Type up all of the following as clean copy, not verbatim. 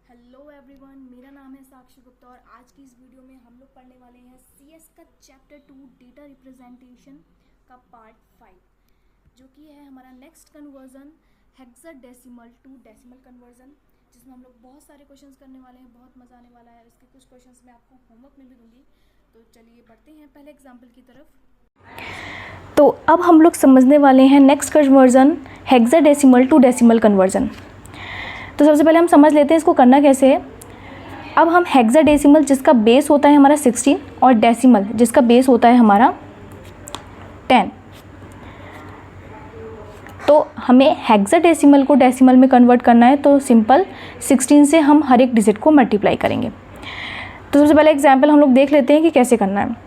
Hello everyone, मेरा नाम है साक्षी गुप्ता और आज की इस वीडियो में हम लोग पढ़ने वाले हैं सीएस का चैप्टर 2 डेटा रिप्रेजेंटेशन का पार्ट 5 जो कि है हमारा next conversion hexadecimal to decimal conversion, जिसमें हम लोग बहुत सारे क्वेश्चंस करने वाले हैं। बहुत मज़ा आने वाला है। इसके कुछ क्वेश्चंस मैं आपको होमवर्क में भी दूंगी। तो चलिए बढ़ते हैं पहले एग्जाम्पल की तरफ। तो अब हम लोग समझने वाले हैं next conversion hexadecimal to decimal conversion. तो सबसे पहले हम समझ लेते हैं इसको करना कैसे है। अब हम हेक्साडेसिमल जिसका बेस होता है हमारा 16 और डेसिमल जिसका बेस होता है हमारा 10, तो हमें हेक्साडेसिमल को डेसिमल में कन्वर्ट करना है। तो सिंपल 16 से हम हर एक डिजिट को मल्टीप्लाई करेंगे। तो सबसे पहले एग्जाम्पल हम लोग देख लेते हैं कि कैसे करना है।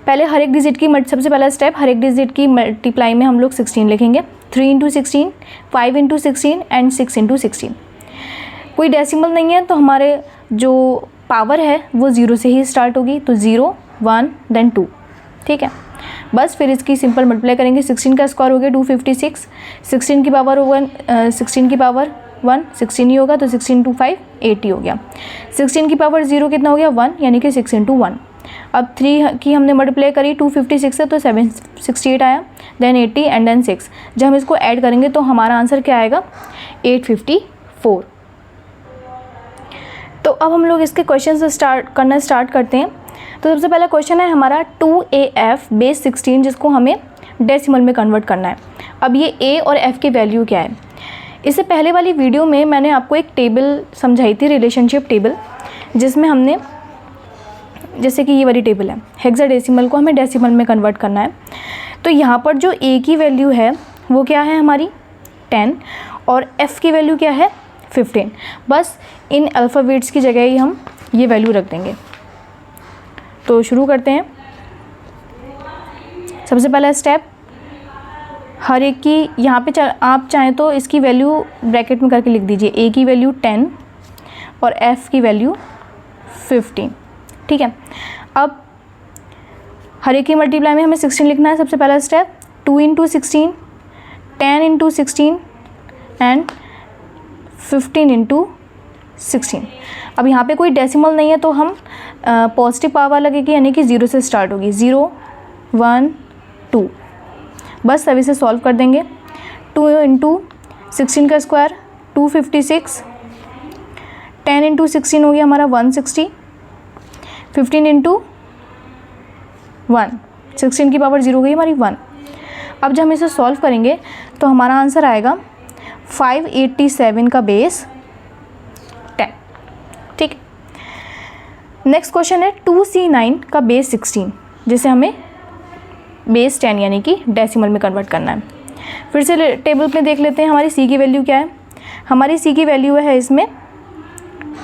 पहले हर एक डिजिट की सबसे पहला स्टेप, हर एक डिजिट की मल्टीप्लाई में हम लोग 16 लिखेंगे। 3 इंटू 16, 5 इंटू 16 एंड 6 इंटू 16। कोई डेसिमल नहीं है तो हमारे जो पावर है वो 0 से ही स्टार्ट होगी। तो 0, 1 देन 2, ठीक है। बस फिर इसकी सिंपल मल्टीप्लाई करेंगे। 16 का स्क्वायर हो गया 256, 16 की पावर 1, 16 की पावर 1 16 ही होगा। तो 16 इंटू 5 80 हो गया। 16 की पावर 0 कितना हो गया 1, यानी कि 6 इंटू 1। अब 3 की हमने मल्टीप्लाई करी 256 से तो 768 आया, देन 80 एंड देन 6। जब हम इसको ऐड करेंगे तो हमारा आंसर क्या आएगा 854। तो अब हम लोग इसके क्वेश्चन से स्टार्ट करते हैं। तो सबसे पहला क्वेश्चन है हमारा 2AF बेस 16 जिसको हमें डेसिमल में कन्वर्ट करना है। अब ये A और F की वैल्यू क्या है। इससे पहले वाली वीडियो में मैंने आपको एक टेबल समझाई थी, रिलेशनशिप टेबल, जिसमें हमने जैसे कि ये वाली टेबल है, हेक्साडेसिमल को हमें डेसिमल में कन्वर्ट करना है। तो यहाँ पर जो A की वैल्यू है वो क्या है हमारी 10 और F की वैल्यू क्या है 15। बस इन अल्फ़ाबेट्स की जगह ही हम ये वैल्यू रख देंगे। तो शुरू करते हैं। सबसे पहला स्टेप, हर एक की यहाँ पे आप चाहें तो इसकी वैल्यू ब्रैकेट में करके लिख दीजिए। A की वैल्यू 10 और F की वैल्यू 15, ठीक है। अब हर एक की मल्टीप्लाई में हमें 16 लिखना है। सबसे पहला step 2 into 16, 10 into 16 and 15 into 16। अब यहाँ पे कोई डेसिमल नहीं है तो हम पॉजिटिव पावर लगेगी, यानी कि 0 से स्टार्ट होगी। 0, 1, 2। बस सभी से सॉल्व कर देंगे। 2 इंटू 16 का स्क्वायर 256, 10 इंटू 16 हो गया हमारा 160, 15 इंटू 1, 16 की पावर 0 हो गई हमारी 1। अब जब हम इसे सॉल्व करेंगे तो हमारा आंसर आएगा 587 का बेस 10, ठीक। नेक्स्ट क्वेश्चन है 2C9 का बेस 16 जिसे हमें बेस 10 यानी कि डेसिमल में कन्वर्ट करना है। फिर से टेबल पे देख लेते हैं हमारी C की वैल्यू क्या है। हमारी C की वैल्यू है इसमें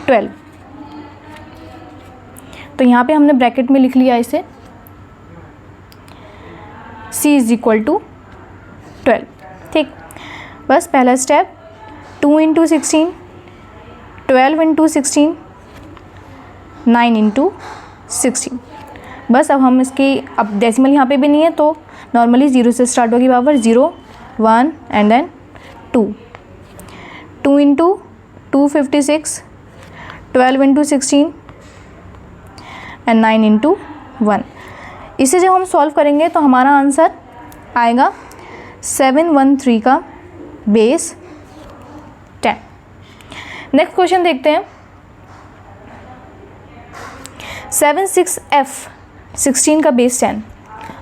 12। तो यहाँ पे हमने ब्रैकेट में लिख लिया इसे C इज इक्वल टू 12, ठीक। बस पहला स्टेप 2 इंटू 16, 12 इंटू 16, 9 इंटू 16। बस अब हम इसकी, अब डेसिमल यहाँ पे भी नहीं है तो नॉर्मली 0 से स्टार्ट होगी power 0, 1 and then 2। 2 into 256, 12 into 16 and 9 into 1। इसे जब हम सॉल्व करेंगे तो हमारा आंसर आएगा 713 का बेस 10। नेक्स्ट क्वेश्चन देखते हैं 76F 16 का बेस 10।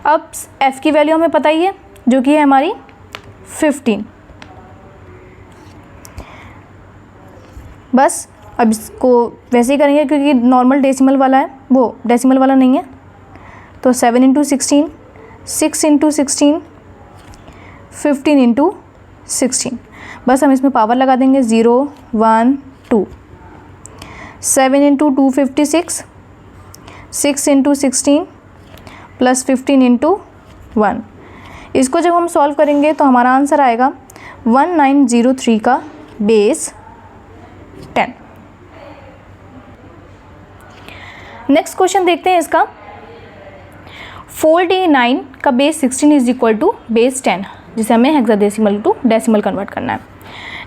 अब F की वैल्यू हमें पता ही है जो कि है हमारी 15। बस अब इसको वैसे ही करेंगे क्योंकि नॉर्मल डेसिमल वाला है, वो डेसिमल वाला नहीं है। तो 7 इंटू 16, 6 इंटू 16, 15 इंटू 16। बस हम इसमें पावर लगा देंगे 0, 1, 2। 7 इंटू 256, 6 इंटू 16 प्लस 15 इंटू 1। इसको जब हम सॉल्व करेंगे तो हमारा आंसर आएगा 1903 का बेस 10। नेक्स्ट क्वेश्चन देखते हैं इसका 4D9 का base 16 is equal to base 10 जिसे हमें हेक्साडेसिमल टू डेसिमल कन्वर्ट करना है,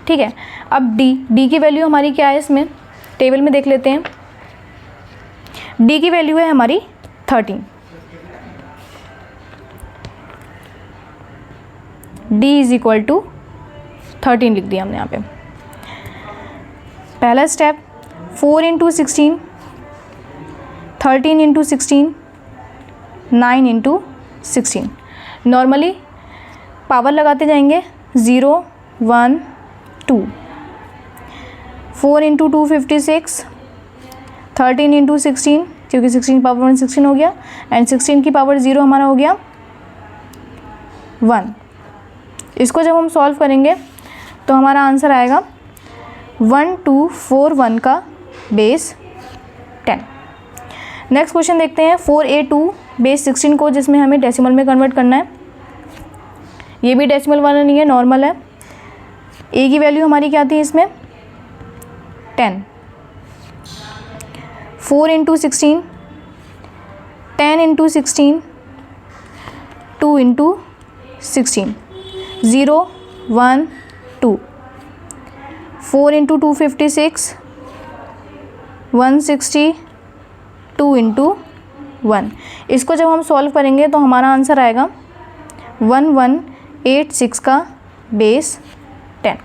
ठीक है। अब डी की वैल्यू हमारी क्या है, इसमें टेबल में देख लेते हैं। डी की वैल्यू है हमारी 13। डी इज इक्वल टू 13 लिख दिया हमने यहाँ पे। पहला step 4 into 16, 13 into 16, 9 into 16। Normally power लगाते जाएंगे 0 1 2। 4 इंटू 2 56, 13 इंटू 16 क्योंकि 16 पावर 1 16 हो गया, एंड 16 की पावर 0 हमारा हो गया 1। इसको जब हम सॉल्व करेंगे तो हमारा आंसर आएगा 1241 का बेस 10। नेक्स्ट क्वेश्चन देखते हैं 4a2 बेस 16 को, जिसमें हमें डेसिमल में कन्वर्ट करना है। ये भी डेसिमल वाला नहीं है, नॉर्मल है। a की वैल्यू हमारी क्या थी इसमें 10। 4 into 16, 10 into 16, 2 into 16, 0 1 2। 4 into 2 56, 160, 2 into 1। इसको जब हम सॉल्व करेंगे तो हमारा आंसर आएगा 1186 का बेस 10।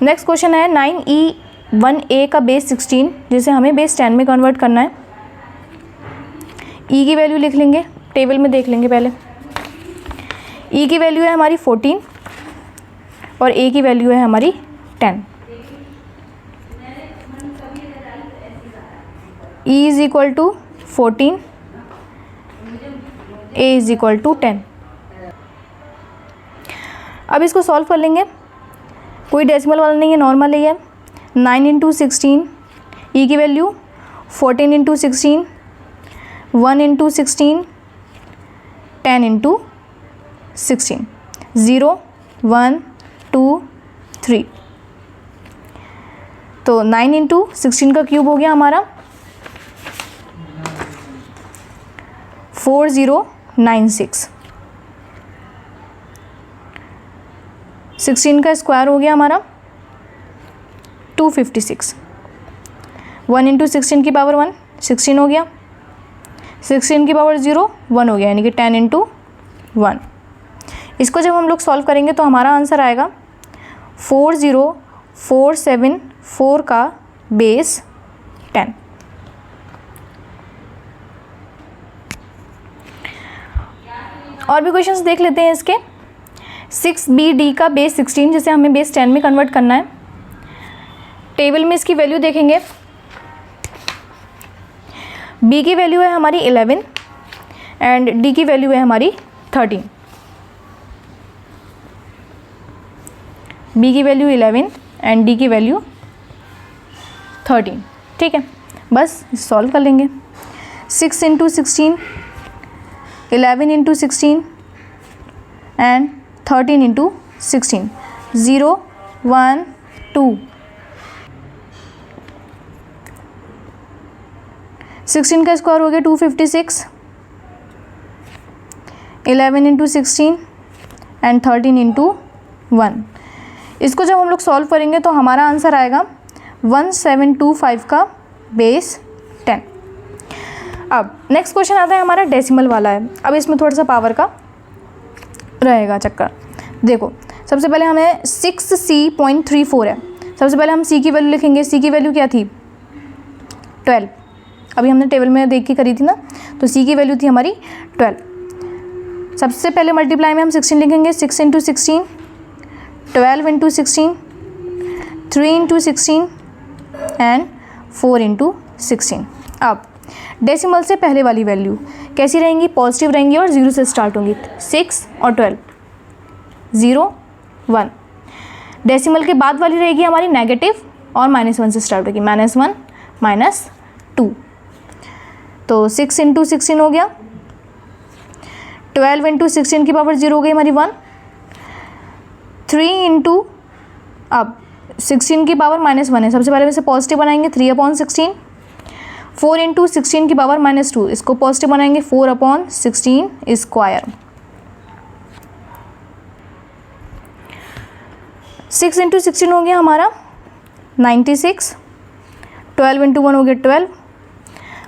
नेक्स्ट क्वेश्चन है 9e1a का बेस 16, जिसे हमें बेस 10 में कन्वर्ट करना है। e की वैल्यू लिख लेंगे, टेबल में देख लेंगे पहले। e की वैल्यू है हमारी 14 और a की वैल्यू है हमारी 10। e is equal to 14, a is equal to 10। अब इसको सॉल्व कर लेंगे, कोई डेसिमल वाला नहीं है, नॉर्मल ही है। 9 इंटू 16, e की वैल्यू 14 इंटू 16, 1 इंटू 16, 10 इंटू 16, 0 1 2 3। तो 9 इंटू 16 का क्यूब हो गया हमारा 4096। 16 का स्क्वायर हो गया हमारा 256। 1 इंटू 16 की पावर 1 16 हो गया, 16 की पावर 0 1 हो गया, यानी कि 10 इंटू 1। इसको जब हम लोग सॉल्व करेंगे तो हमारा आंसर आएगा 40474 का बेस 10। और भी क्वेश्चंस देख लेते हैं इसके। 6bd का बेस 16, जिसे हमें बेस 10 में कन्वर्ट करना है। टेबल में इसकी वैल्यू देखेंगे। b की वैल्यू है हमारी 11 एंड d की वैल्यू है हमारी 13। b की वैल्यू 11 एंड d की वैल्यू 13। ठीक है, बस सॉल्व कर लेंगे। 6 इंटू 16, 11 इंटू 16 एंड 13 इंटू 16, 0 1 2। 16 का स्क्वायर हो गया 256, 11 इंटू 16 एंड 13 इंटू 1। इसको जब हम लोग सॉल्व करेंगे तो हमारा आंसर आएगा 1725 का बेस 10। अब नेक्स्ट क्वेश्चन आता है हमारा डेसिमल वाला है। अब इसमें थोड़ा सा पावर का रहेगा चक्कर। देखो, सबसे पहले हमें 6c.34 है। सबसे पहले हम c की वैल्यू लिखेंगे। c की वैल्यू क्या थी 12, अभी हमने टेबल में देख के करी थी ना, तो c की वैल्यू थी हमारी 12। सबसे पहले मल्टीप्लाई में हम 16 लिखेंगे। 6 into 16, 12 into 16, 3 into 16 and 4 into 16। अब डेसिमल से पहले वाली वैल्यू कैसी रहेंगी, पॉजिटिव रहेंगी और 0 से स्टार्ट होंगी। 6 और 12, 0 1। डेसिमल के बाद वाली रहेगी हमारी नेगेटिव और -1 से स्टार्ट होगी, -1 -2। तो 6 इंटू 16 हो गया, 12 इंटू 16 की पावर 0 हो गई हमारी 1, 3 इंटू, अब 16 की पावर -1 है, सबसे पहले इसे पॉजिटिव बनाएंगे 3/16। 4 इंटू 16 की पावर -2, इसको पॉजिटिव बनाएंगे 4/16 स्क्वायर। 6 इंटू 16 हो गया हमारा 96, 12 इंटू 1 हो गया 12।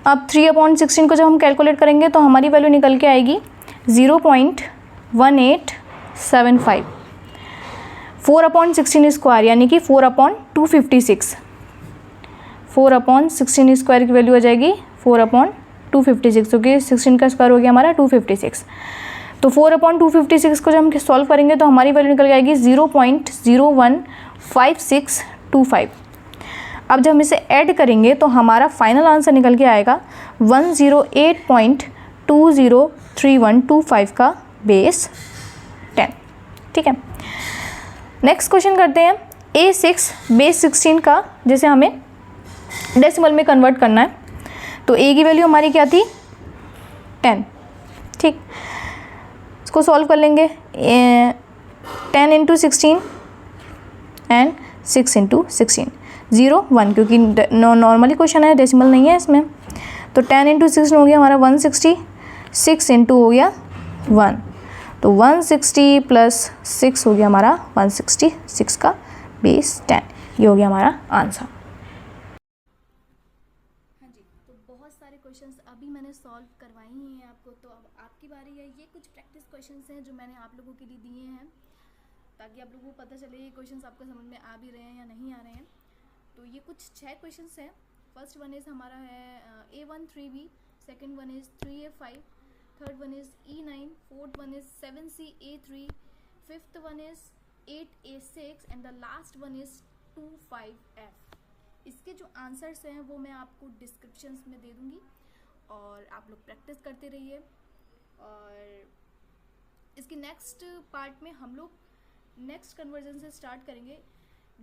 अब 3/16 को जब हम कैलकुलेट करेंगे तो हमारी वैल्यू निकल के आएगी 0.1875। 4/16 स्क्वायर यानी कि 4/256, 4/16 स्क्वायर की वैल्यू आ जाएगी 4/256, क्योंकि 16 का स्क्वायर हो गया हमारा 256। तो 4/256 को जब हम सॉल्व करेंगे तो हमारी वैल्यू निकल आएगी 0.015625। अब जब हम इसे ऐड करेंगे तो हमारा फाइनल आंसर निकल के आएगा 108.203125 का बेस 10। ठीक है, नेक्स्ट क्वेश्चन करते हैं। A6 बेस 16 का जैसे हमें डेसिमल में कन्वर्ट करना है, तो A की वैल्यू हमारी क्या थी 10। ठीक, इसको सॉल्व कर लेंगे। 10 इंटू 16 एंड 6 इंटू 16, 0 1, क्योंकि नॉर्मली क्वेश्चन है, डेसिमल नहीं है इसमें। तो 10 इंटू 16 हो गया हमारा 160, 6 इंटू हो गया 1, तो 160 प्लस 6 हो गया हमारा 166 का बेस 10। ये हो गया हमारा आंसर। हाँ जी, तो बहुत सारे क्वेश्चंस अभी मैंने सॉल्व करवाए ही हैं आपको, तो अब आपकी बारी है। ये कुछ प्रैक्टिस क्वेश्चंस हैं जो मैंने आप लोगों के लिए दिए हैं, ताकि आप लोगों को पता चले ये क्वेश्चंस आपको समझ में आ भी रहे हैं या नहीं आ रहे हैं। तो ये कुछ 6 क्वेश्चंस हैं। फर्स्ट वन इज़ हमारा है A1 3B, second one is 3A5, third one is E9, fourth one is 7C A3, fifth one is 8A6 and the last one is 25F। इसके जो आंसर्स हैं वो मैं आपको डिस्क्रिप्शंस में दे दूँगी और आप लोग प्रैक्टिस करते रहिए। और इसके नेक्स्ट पार्ट में हम लोग नेक्स्ट कन्वर्जन से स्टार्ट करेंगे,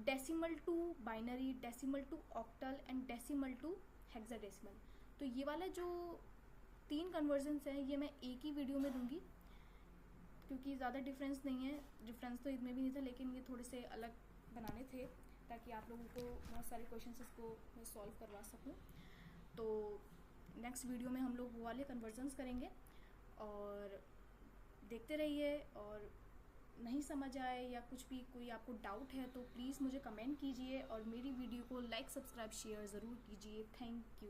decimal to binary, decimal to octal and decimal to hexadecimal. तो ये वाला जो 3 कन्वर्जन्स हैं ये मैं एक ही वीडियो में दूंगी, क्योंकि ज़्यादा डिफरेंस नहीं है। डिफरेंस तो इसमें भी नहीं था, लेकिन ये थोड़े से अलग बनाने थे ताकि आप लोगों को बहुत सारे क्वेश्चंस इसको मैं सॉल्व करवा सकूं। तो नेक्स्ट वीडियो में हम लोग वो वाले कन्वर्जन्स करेंगे और देखते रहिए। और नहीं समझ आए या कुछ भी कोई आपको डाउट है तो प्लीज़ मुझे कमेंट कीजिए और मेरी वीडियो को लाइक, सब्सक्राइब, शेयर ज़रूर कीजिए। Thank you.